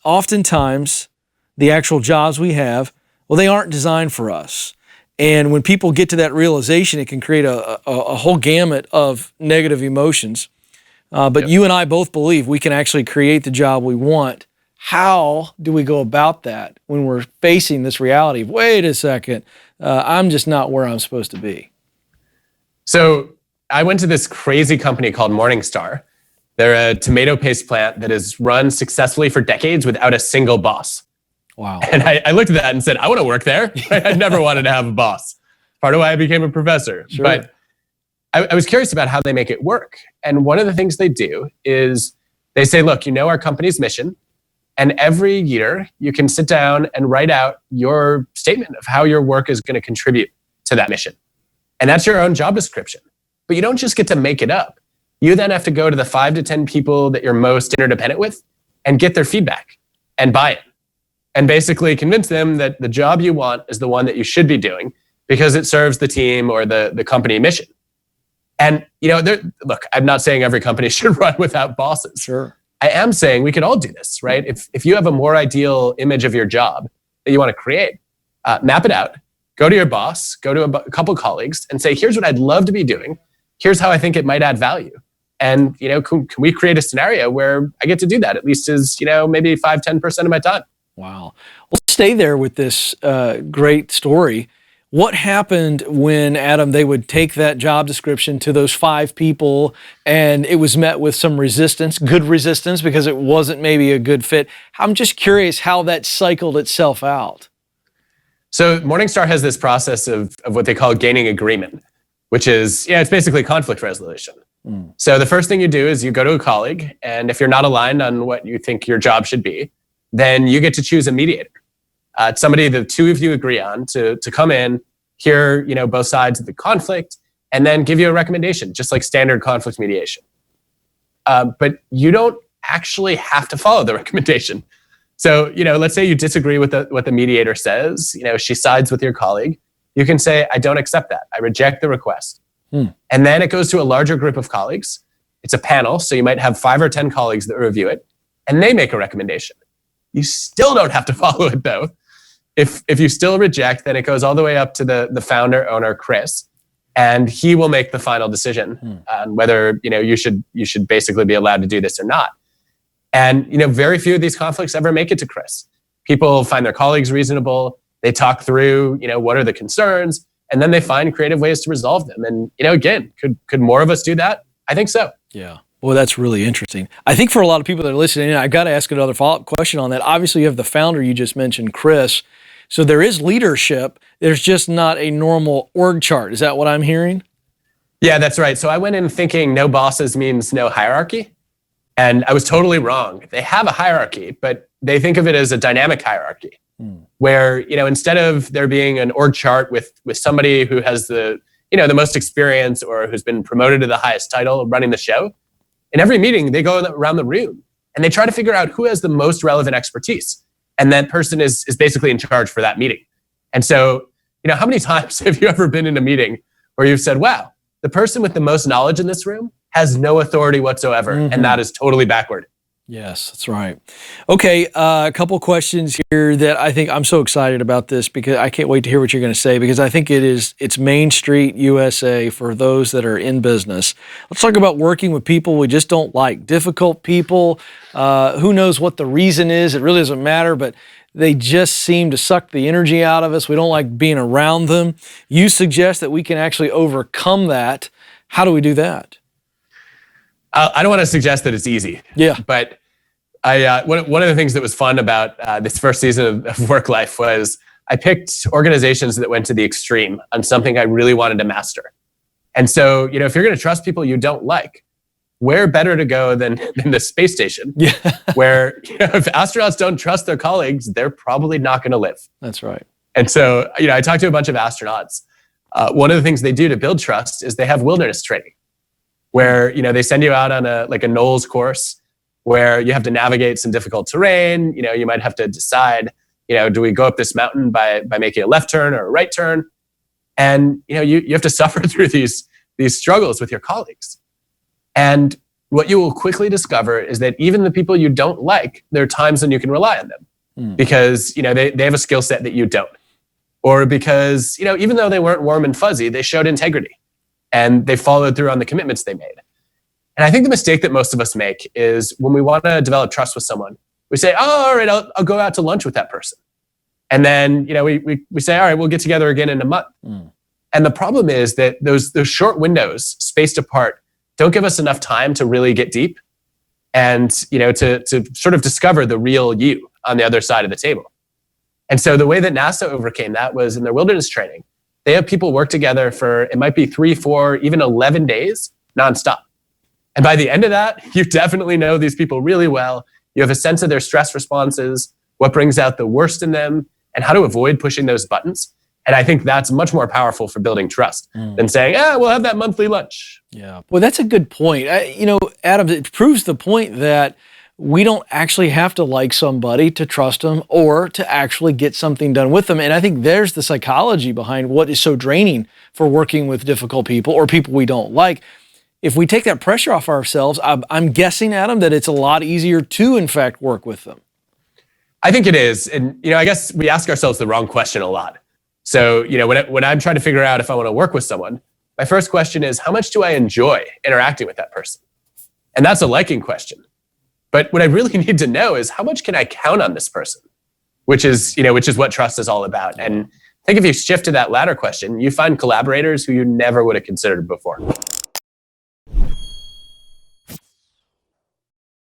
oftentimes the actual jobs we have, well, they aren't designed for us. And when people get to that realization, it can create a whole gamut of negative emotions. But you and I both believe we can actually create the job we want. How do we go about that when we're facing this reality of, wait a second, I'm just not where I'm supposed to be? So I went to this crazy company called Morningstar. They're a tomato paste plant that has run successfully for decades without a single boss. Wow. And I looked at that and said, I want to work there. I never wanted to have a boss. Part of why I became a professor. Sure. But I was curious about how they make it work. And one of the things they do is they say, look, you know our company's mission. And every year you can sit down and write out your statement of how your work is going to contribute to that mission. And that's your own job description. But you don't just get to make it up. You then have to go to the 5 to 10 people that you're most interdependent with and get their feedback and buy it. And basically convince them that the job you want is the one that you should be doing because it serves the team or the company mission. And, look, I'm not saying every company should run without bosses. Sure. I am saying we could all do this, right? If you have a more ideal image of your job that you want to create, map it out, go to your boss, go to a couple colleagues and say, here's what I'd love to be doing. Here's how I think it might add value. And, can we create a scenario where I get to do that at least as, maybe 5-10% of my time? Wow. Well, stay there with this great story. What happened when, Adam, they would take that job description to those 5 people and it was met with some resistance, good resistance, because it wasn't maybe a good fit? I'm just curious how that cycled itself out. So Morningstar has this process of what they call gaining agreement, which is, it's basically conflict resolution. So the first thing you do is you go to a colleague, and if you're not aligned on what you think your job should be, then you get to choose a mediator. It's somebody the two of you agree on to come in, hear both sides of the conflict, and then give you a recommendation, just like standard conflict mediation. But you don't actually have to follow the recommendation. So let's say you disagree with what the mediator says. She sides with your colleague. You can say, I don't accept that. I reject the request. And then it goes to a larger group of colleagues. It's a panel, so you might have 5 or 10 colleagues that review it, and they make a recommendation. You still don't have to follow it, though. If you still reject, then it goes all the way up to the founder, owner, Chris, and he will make the final decision on whether you should basically be allowed to do this or not. And very few of these conflicts ever make it to Chris. People find their colleagues reasonable. They talk through what are the concerns, and then they find creative ways to resolve them. And again, could more of us do that? I think so. Yeah. Well, that's really interesting. I think for a lot of people that are listening, I've got to ask another follow-up question on that. Obviously, you have the founder you just mentioned, Chris. So there is leadership. There's just not a normal org chart. Is that what I'm hearing? Yeah, that's right. So I went in thinking no bosses means no hierarchy. And I was totally wrong. They have a hierarchy, but they think of it as a dynamic hierarchy where, instead of there being an org chart with somebody who has the most experience or who's been promoted to the highest title of running the show, in every meeting, they go around the room and they try to figure out who has the most relevant expertise. And that person is basically in charge for that meeting. And so, how many times have you ever been in a meeting where you've said, wow, the person with the most knowledge in this room has no authority whatsoever. And that is totally backward. Yes, that's right. Okay, a couple questions here that I think I'm so excited about this because I can't wait to hear what you're going to say because I think it's Main Street USA for those that are in business. Let's talk about working with people we just don't like, difficult people. Who knows what the reason is? It really doesn't matter, but they just seem to suck the energy out of us. We don't like being around them. You suggest that we can actually overcome that. How do we do that? I don't want to suggest that it's easy. Yeah. But one of the things that was fun about this first season of Work Life was I picked organizations that went to the extreme on something I really wanted to master. And so, if you're going to trust people you don't like, where better to go than the space station? Yeah. Where if astronauts don't trust their colleagues, they're probably not going to live. That's right. And so, I talked to a bunch of astronauts. One of the things they do to build trust is they have wilderness training, where they send you out on a NOLS course where you have to navigate some difficult terrain. You might have to decide, do we go up this mountain by making a left turn or a right turn? And you have to suffer through these struggles with your colleagues. And what you will quickly discover is that even the people you don't like, there are times when you can rely on them because they have a skill set that you don't. Or because, even though they weren't warm and fuzzy, they showed integrity and they followed through on the commitments they made. And I think the mistake that most of us make is when we want to develop trust with someone, we say, oh, all right, I'll go out to lunch with that person. And then, we say, all right, we'll get together again in a month. And the problem is that those short windows spaced apart don't give us enough time to really get deep and, to sort of discover the real you on the other side of the table. And so the way that NASA overcame that was in their wilderness training. They have people work together for, it might be 3, 4, even 11 days nonstop. And by the end of that, you definitely know these people really well. You have a sense of their stress responses, what brings out the worst in them, and how to avoid pushing those buttons. And I think that's much more powerful for building trust than saying, we'll have that monthly lunch. Yeah. Well, that's a good point. Adam, it proves the point that we don't actually have to like somebody to trust them or to actually get something done with them. And I think there's the psychology behind what is so draining for working with difficult people or people we don't like. If we take that pressure off ourselves, I'm guessing, Adam, that it's a lot easier to, in fact, work with them. I think it is. And, I guess we ask ourselves the wrong question a lot. So, when I'm trying to figure out if I want to work with someone, my first question is, how much do I enjoy interacting with that person? And that's a liking question. But what I really need to know is how much can I count on this person, which is what trust is all about. And I think if you shift to that latter question, you find collaborators who you never would have considered before.